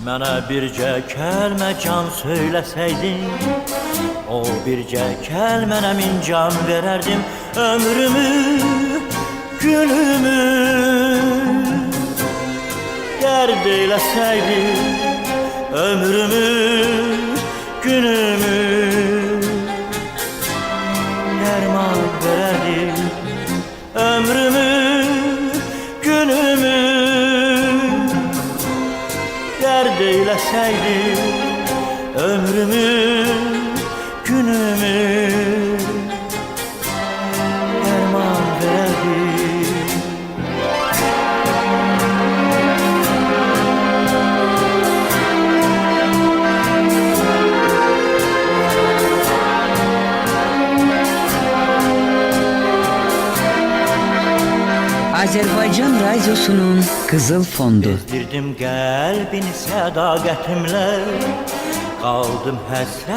Mənə bircə kəlmə can söyləsəydin, o bircə kəlmənə min can verərdim. Ömrümü, günümü dərd eyləsəydin, ömrümü, günümü dərman verərdim. Ömrümü, günümü dərd eyləsəydin, ömrümü, günümü dərman verərdim. Azerbaycan Radyosu'nun Kızıl Fondu. Bezdirdim qəlbini sədaqətimlə, qaldım həsrət